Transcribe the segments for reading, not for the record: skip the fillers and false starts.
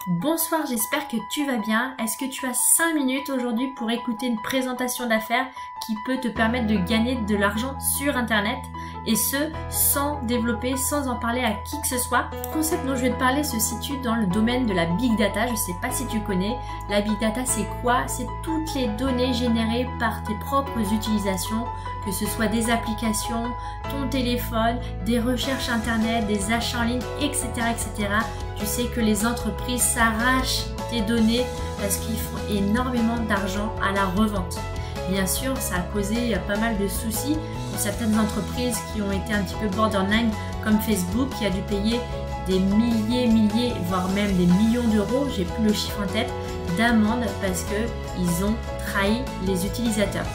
Bonsoir, j'espère que tu vas bien. Est-ce que tu as 5 minutes aujourd'hui pour écouter une présentation d'affaires qui peut te permettre de gagner de l'argent sur internet et ce, sans développer, sans en parler à qui que ce soit. Le concept dont je vais te parler se situe dans le domaine de la Big Data. Je ne sais pas si tu connais. La Big Data, c'est quoi? C'est toutes les données générées par tes propres utilisations, que ce soit des applications, ton téléphone, des recherches internet, des achats en ligne, etc. etc. Tu sais que les entreprises s'arrachent tes données parce qu'ils font énormément d'argent à la revente. Bien sûr, ça a causé pas mal de soucis pour certaines entreprises qui ont été un petit peu borderline, comme Facebook, qui a dû payer des milliers, voire même des millions d'euros, j'ai plus le chiffre en tête, d'amendes parce qu'ils ont trahi les utilisateurs.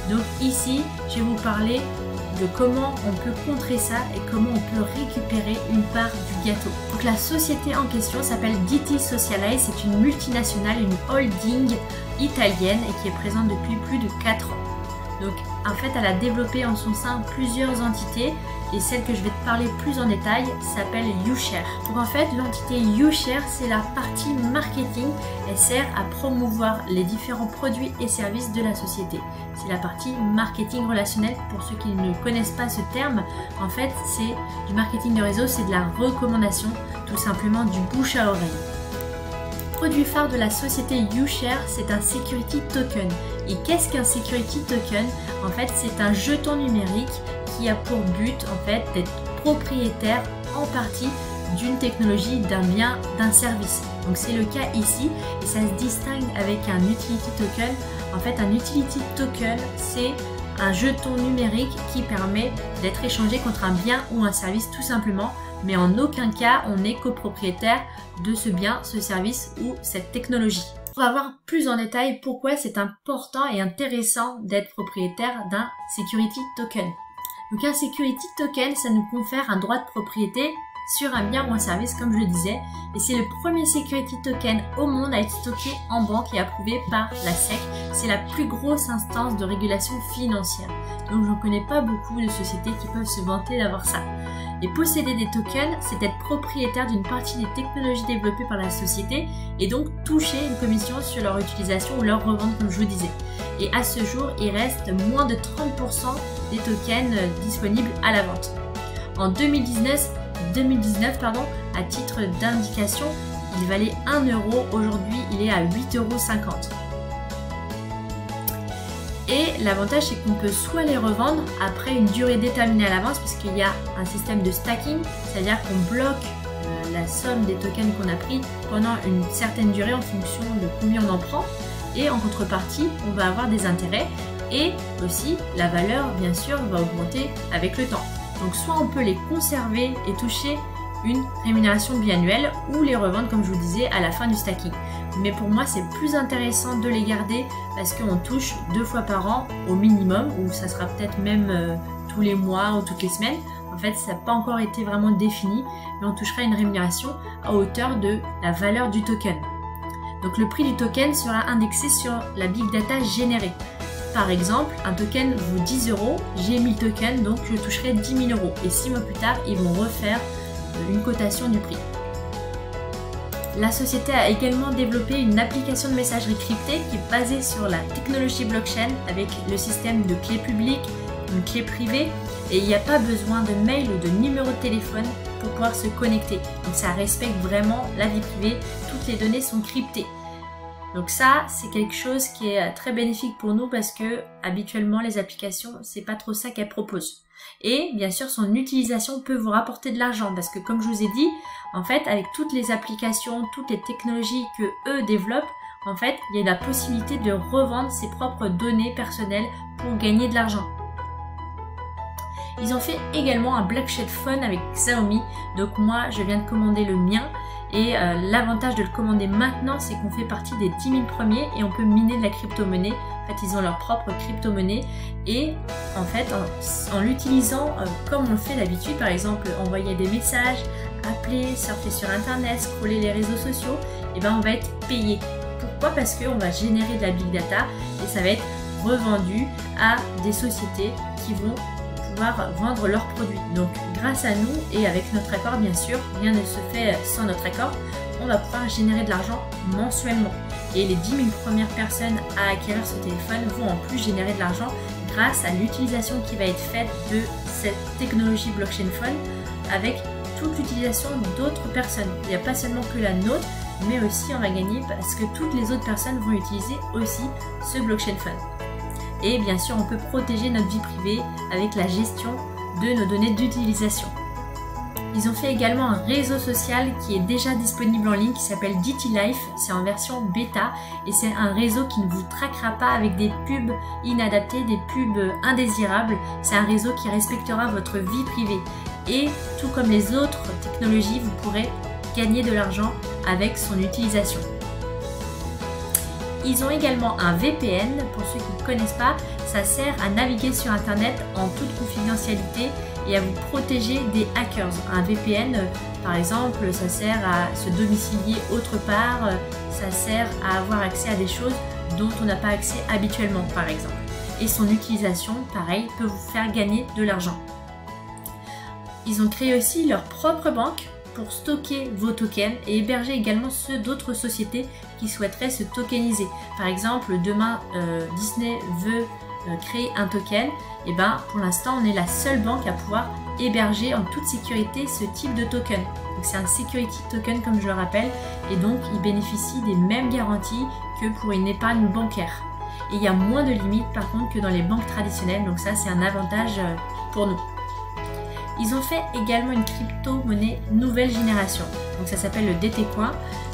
Donc ici, je vais vous parler de comment on peut contrer ça et comment on peut récupérer une part du gâteau. Donc la société en question s'appelle DT Socialize, c'est une multinationale, une holding italienne et qui est présente depuis plus de 4 ans. Donc en fait elle a développé en son sein plusieurs entités et celle que je vais te parler plus en détail s'appelle YouShare. Donc en fait l'entité YouShare c'est la partie marketing, elle sert à promouvoir les différents produits et services de la société. C'est la partie marketing relationnel. Pour ceux qui ne connaissent pas ce terme, en fait c'est du marketing de réseau, c'est de la recommandation, tout simplement du bouche à oreille. Le produit phare de la société YouShare, c'est un Security Token. Et qu'est-ce qu'un Security Token? En fait, c'est un jeton numérique qui a pour but en fait d'être propriétaire en partie d'une technologie, d'un bien, d'un service. Donc c'est le cas ici et ça se distingue avec un Utility Token. En fait, un Utility Token, c'est un jeton numérique qui permet d'être échangé contre un bien ou un service tout simplement, mais en aucun cas on est copropriétaire de ce bien, ce service ou cette technologie. On va voir plus en détail pourquoi c'est important et intéressant d'être propriétaire d'un Security Token. Donc un Security Token, ça nous confère un droit de propriété sur un bien ou un service comme je le disais, et c'est le premier Security Token au monde à être stocké en banque et approuvé par la SEC. C'est la plus grosse instance de régulation financière. Donc je ne connais pas beaucoup de sociétés qui peuvent se vanter d'avoir ça. Et posséder des tokens, c'est être propriétaire d'une partie des technologies développées par la société et donc toucher une commission sur leur utilisation ou leur revente comme je vous disais. Et à ce jour, il reste moins de 30% des tokens disponibles à la vente. En 2019, à titre d'indication, il valait 1 €, aujourd'hui il est à 8,50 €. Et l'avantage c'est qu'on peut soit les revendre après une durée déterminée à l'avance puisqu'il y a un système de stacking, c'est-à-dire qu'on bloque la somme des tokens qu'on a pris pendant une certaine durée en fonction de combien on en prend et en contrepartie on va avoir des intérêts et aussi la valeur bien sûr va augmenter avec le temps. Donc soit on peut les conserver et toucher une rémunération biannuelle ou les revendre comme je vous disais à la fin du stacking. Mais pour moi c'est plus intéressant de les garder parce qu'on touche 2 fois par an au minimum ou ça sera peut-être même tous les mois ou toutes les semaines. En fait ça n'a pas encore été vraiment défini mais on touchera une rémunération à hauteur de la valeur du token. Donc le prix du token sera indexé sur la big data générée. Par exemple, un token vaut 10 €, j'ai 1000 tokens donc je toucherai 10 000 € et 6 mois plus tard ils vont refaire une cotation du prix. La société a également développé une application de messagerie cryptée qui est basée sur la technologie blockchain avec le système de clé publique, une clé privée et il n'y a pas besoin de mail ou de numéro de téléphone pour pouvoir se connecter. Donc ça respecte vraiment la vie privée, toutes les données sont cryptées. Donc ça, c'est quelque chose qui est très bénéfique pour nous parce que habituellement les applications, c'est pas trop ça qu'elles proposent. Et bien sûr, son utilisation peut vous rapporter de l'argent parce que comme je vous ai dit, en fait, avec toutes les applications, toutes les technologies que eux développent, en fait, il y a la possibilité de revendre ses propres données personnelles pour gagner de l'argent. Ils ont fait également un blockchain phone avec Xiaomi. Donc moi, je viens de commander le mien. Et l'avantage de le commander maintenant, c'est qu'on fait partie des 10 000 premiers et on peut miner de la crypto-monnaie. En fait, ils ont leur propre crypto-monnaie et en fait, en l'utilisant comme on le fait d'habitude, par exemple, envoyer des messages, appeler, surfer sur internet, scroller les réseaux sociaux, et ben on va être payé. Pourquoi? Parce qu'on va générer de la big data et ça va être revendu à des sociétés qui vont pouvoir vendre leurs produits. Donc grâce à nous et avec notre accord bien sûr, rien ne se fait sans notre accord, on va pouvoir générer de l'argent mensuellement. Et les 10 000 premières personnes à acquérir ce téléphone vont en plus générer de l'argent grâce à l'utilisation qui va être faite de cette technologie blockchain phone avec toute l'utilisation d'autres personnes. Il n'y a pas seulement que la nôtre, mais aussi on va gagner parce que toutes les autres personnes vont utiliser aussi ce blockchain phone. Et bien sûr, on peut protéger notre vie privée avec la gestion de nos données d'utilisation. Ils ont fait également un réseau social qui est déjà disponible en ligne qui s'appelle DT Life. C'est en version bêta et c'est un réseau qui ne vous traquera pas avec des pubs inadaptées, des pubs indésirables. C'est un réseau qui respectera votre vie privée. Et tout comme les autres technologies, vous pourrez gagner de l'argent avec son utilisation. Ils ont également un VPN, pour ceux qui ne connaissent pas, ça sert à naviguer sur internet en toute confidentialité et à vous protéger des hackers. Un VPN, par exemple, ça sert à se domicilier autre part, ça sert à avoir accès à des choses dont on n'a pas accès habituellement, par exemple. Et son utilisation, pareil, peut vous faire gagner de l'argent. Ils ont créé aussi leur propre banque pour stocker vos tokens et héberger également ceux d'autres sociétés qui souhaiteraient se tokeniser. Par exemple, demain, Disney veut créer un token, et ben pour l'instant on est la seule banque à pouvoir héberger en toute sécurité ce type de token. Donc c'est un security token comme je le rappelle, et donc il bénéficie des mêmes garanties que pour une épargne bancaire. Et il y a moins de limites par contre que dans les banques traditionnelles, donc ça c'est un avantage pour nous. Ils ont fait également une crypto-monnaie nouvelle génération, donc ça s'appelle le DT Coin.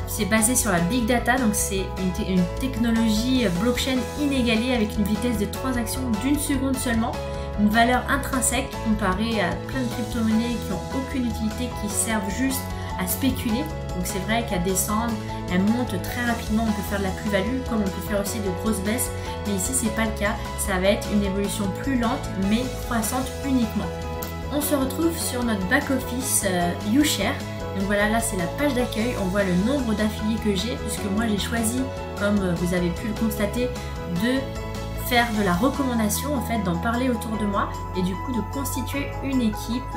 C'est basé sur la Big Data, donc c'est une technologie blockchain inégalée avec une vitesse de transaction d'1 seconde seulement, une valeur intrinsèque comparée à plein de crypto-monnaies qui n'ont aucune utilité, qui servent juste à spéculer. Donc c'est vrai qu'à descendre, elle monte très rapidement, on peut faire de la plus-value, comme on peut faire aussi de grosses baisses, mais ici c'est pas le cas, ça va être une évolution plus lente mais croissante uniquement. On se retrouve sur notre back-office YouShare. Donc voilà, là c'est la page d'accueil, on voit le nombre d'affiliés que j'ai, puisque moi j'ai choisi, comme vous avez pu le constater, de faire de la recommandation, en fait, d'en parler autour de moi et du coup de constituer une équipe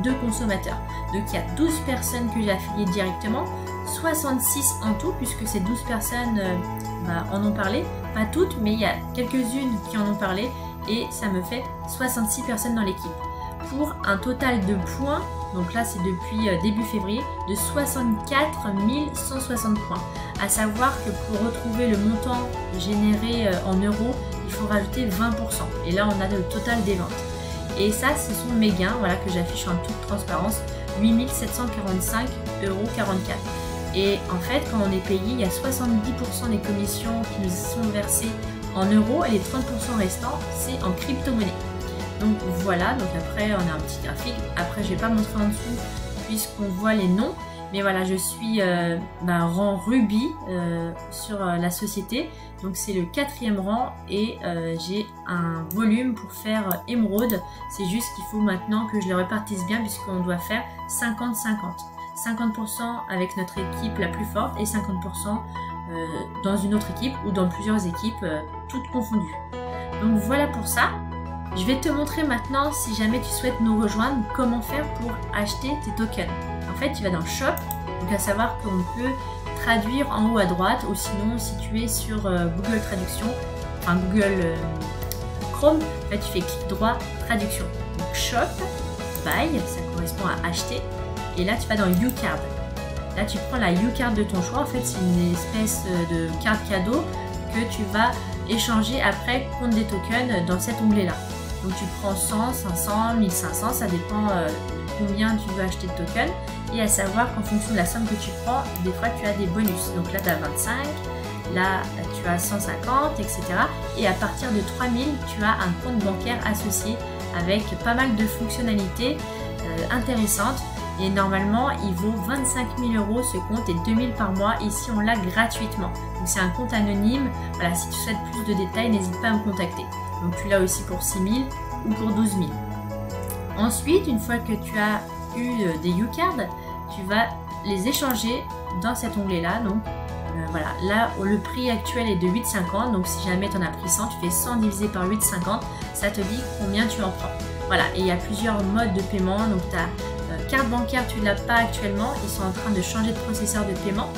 de consommateurs. Donc il y a 12 personnes que j'ai affiliées directement, 66 en tout, puisque ces 12 personnes en ont parlé, pas toutes, mais il y a quelques-unes qui en ont parlé et ça me fait 66 personnes dans l'équipe. Pour un total de points, donc là c'est depuis début février, de 64 160 points. À savoir que pour retrouver le montant généré en euros, il faut rajouter 20%. Et là on a le total des ventes. Et ça ce sont mes gains, voilà, que j'affiche en toute transparence, 8 745,44 €. Et en fait quand on est payé, il y a 70% des commissions qui nous sont versées en euros et les 30% restants c'est en crypto-monnaie. Donc voilà, donc après on a un petit graphique, après je vais pas montrer en dessous puisqu'on voit les noms, mais voilà, je suis rang Ruby sur la société, donc c'est le 4e rang et j'ai un volume pour faire émeraude, c'est juste qu'il faut maintenant que je le répartisse bien puisqu'on doit faire 50-50, 50% avec notre équipe la plus forte et 50% dans une autre équipe ou dans plusieurs équipes toutes confondues. Donc voilà pour ça. Je vais te montrer maintenant, si jamais tu souhaites nous rejoindre, comment faire pour acheter tes tokens. En fait, tu vas dans Shop, donc à savoir qu'on peut traduire en haut à droite, ou sinon, si tu es sur Google Traduction, enfin Google Chrome, là tu fais clic droit, traduction. Donc Shop, Buy, ça correspond à acheter, et là tu vas dans YouCard. Là tu prends la YouCard de ton choix, en fait c'est une espèce de carte cadeau que tu vas échanger après contre des tokens dans cet onglet là. Donc tu prends 100, 500, 1500, ça dépend combien tu veux acheter de tokens. Et à savoir qu'en fonction de la somme que tu prends, des fois tu as des bonus. Donc là tu as 25, là tu as 150, etc. Et à partir de 3000, tu as un compte bancaire associé avec pas mal de fonctionnalités intéressantes. Et normalement, il vaut 25 000 € ce compte et 2 000 par mois. Ici, on l'a gratuitement. Donc c'est un compte anonyme. Voilà, si tu souhaites plus de détails, n'hésite pas à me contacter. Donc tu l'as aussi pour 6 000 ou pour 12 000. Ensuite, une fois que tu as eu des YouCard, tu vas les échanger dans cet onglet-là. Donc voilà, là le prix actuel est de 8,50. Donc si jamais tu en as pris 100, tu fais 100 divisé par 8,50. Ça te dit combien tu en prends. Voilà, et il y a plusieurs modes de paiement. Donc tu as carte bancaire, tu ne l'as pas actuellement, ils sont en train de changer de processeur de paiement.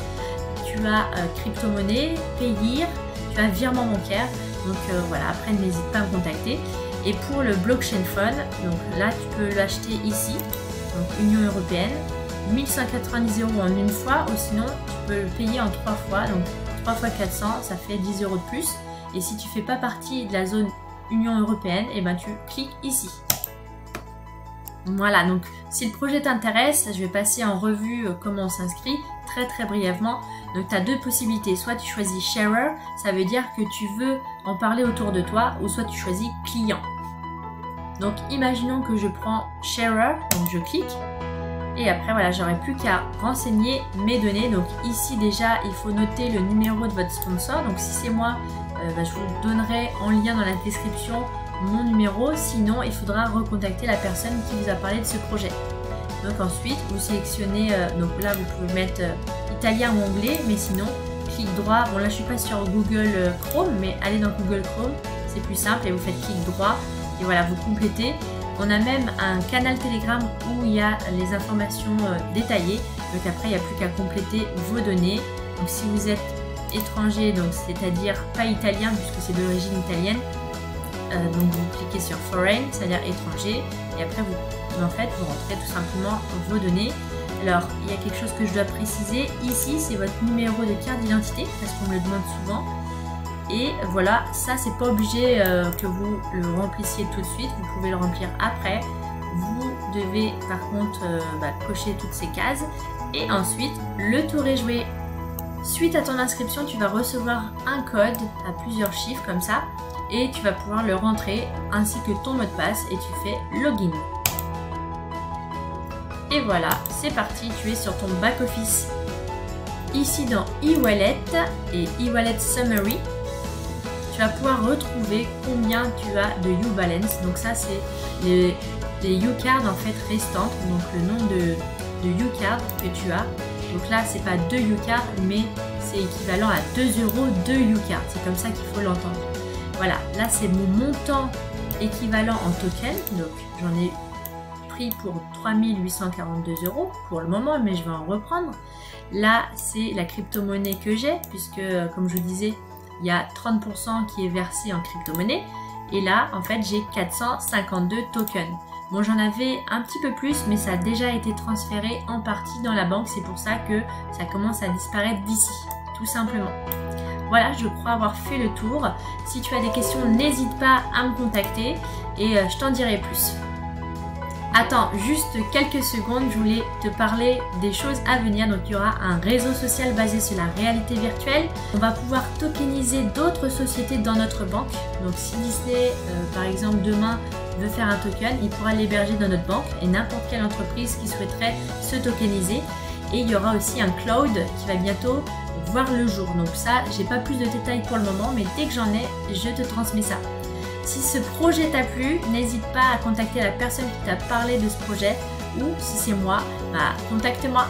Tu as crypto-monnaie, Payeer, tu as virement bancaire. Donc voilà, après n'hésite pas à me contacter. Et pour le blockchain phone, donc là tu peux l'acheter ici, donc Union Européenne, 1190 € en une fois, ou sinon tu peux le payer en 3 fois, donc 3 fois 400, ça fait 10 € de plus. Et si tu fais pas partie de la zone Union Européenne, et ben tu cliques ici. Voilà, donc si le projet t'intéresse, je vais passer en revue comment on s'inscrit très brièvement. Donc tu as deux possibilités, soit tu choisis sharer, ça veut dire que tu veux en parler autour de toi, ou soit tu choisis client. Donc imaginons que je prends sharer, donc je clique, et après voilà, j'aurai plus qu'à renseigner mes données. Donc ici déjà il faut noter le numéro de votre sponsor, donc si c'est moi, je vous donnerai en lien dans la description mon numéro, sinon il faudra recontacter la personne qui vous a parlé de ce projet. Donc ensuite vous sélectionnez, donc là vous pouvez mettre italien ou anglais, mais sinon clic droit, bon là je suis pas sur Google Chrome, mais allez dans Google Chrome, c'est plus simple, et vous faites clic droit et voilà, vous complétez. On a même un canal Telegram où il y a les informations détaillées, donc après il n'y a plus qu'à compléter vos données. Donc si vous êtes étranger, donc c'est-à-dire pas italien puisque c'est d'origine italienne, donc vous cliquez sur foreign, c'est-à-dire étranger, et après vous rentrez tout simplement vos données. Alors il y a quelque chose que je dois préciser ici, c'est votre numéro de carte d'identité parce qu'on me le demande souvent. Et voilà, ça c'est pas obligé que vous le remplissiez tout de suite, vous pouvez le remplir après. Vous devez par contre cocher toutes ces cases et ensuite le tour est joué. Suite à ton inscription, tu vas recevoir un code à plusieurs chiffres comme ça et tu vas pouvoir le rentrer ainsi que ton mot de passe et tu fais login. Et voilà, c'est parti, tu es sur ton back office. Ici dans e-wallet et e-wallet summary, tu vas pouvoir retrouver combien tu as de U-Balance. Donc ça c'est les U-Cards en fait restantes, donc le nombre de U-Cards que tu as. Donc là c'est pas 2 U-Cards mais c'est équivalent à 2 € de U-Cards, c'est comme ça qu'il faut l'entendre. Voilà, là c'est mon montant équivalent en token, donc j'en ai pris pour 3842 € pour le moment, mais je vais en reprendre. Là c'est la crypto-monnaie que j'ai, puisque comme je vous disais, il y a 30% qui est versé en crypto-monnaie. Et là, en fait, j'ai 452 tokens. Bon, j'en avais un petit peu plus, mais ça a déjà été transféré en partie dans la banque. C'est pour ça que ça commence à disparaître d'ici, tout simplement. Voilà, je crois avoir fait le tour. Si tu as des questions, n'hésite pas à me contacter et je t'en dirai plus. Attends, juste quelques secondes, je voulais te parler des choses à venir. Donc il y aura un réseau social basé sur la réalité virtuelle. On va pouvoir tokeniser d'autres sociétés dans notre banque. Donc si Disney, par exemple, demain veut faire un token, il pourra l'héberger dans notre banque et n'importe quelle entreprise qui souhaiterait se tokeniser. Et il y aura aussi un cloud qui va bientôt voir le jour. Donc ça, j'ai pas plus de détails pour le moment, mais dès que j'en ai, je te transmets ça. Si ce projet t'a plu, n'hésite pas à contacter la personne qui t'a parlé de ce projet ou si c'est moi, contacte-moi.